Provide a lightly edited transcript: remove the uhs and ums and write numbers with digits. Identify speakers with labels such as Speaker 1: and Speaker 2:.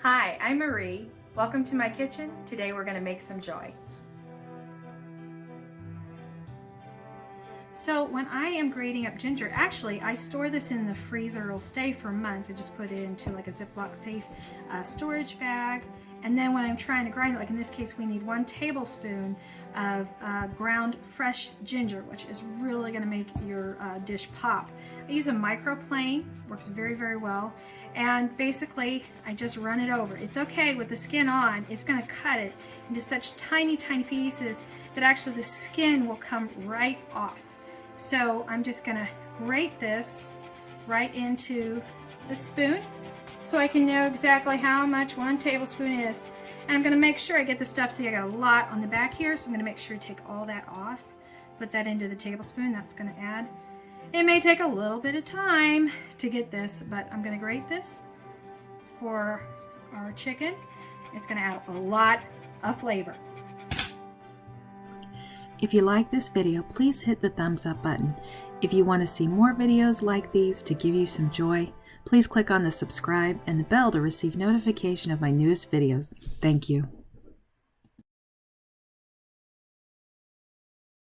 Speaker 1: Hi, I'm Marie. Welcome to my kitchen. Today we're going to make some joy. So when I am grating up ginger, actually I store this in the freezer. It'll stay for months. I just put it into like a Ziploc safe storage bag. And then when I'm trying to grind it, like in this case, we need 1 tablespoon of ground fresh ginger, which is really going to make your dish pop. I use a microplane, works very, very well. And basically, I just run it over. It's okay with the skin on. It's going to cut it into such tiny, tiny pieces that actually the skin will come right off. So I'm just going to grate this right into the spoon so I can know exactly how much 1 tablespoon is. And I'm going to make sure I get the stuff, see I got a lot on the back here, so I'm going to make sure to take all that off, put that into the tablespoon. That's going to add. It may take a little bit of time to get this, but I'm going to grate this for our chicken. It's going to add a lot of flavor.
Speaker 2: If you like this video, please hit the thumbs up button. If you want to see more videos like these to give you some joy, please click on the subscribe and the bell to receive notification of my newest videos. Thank you.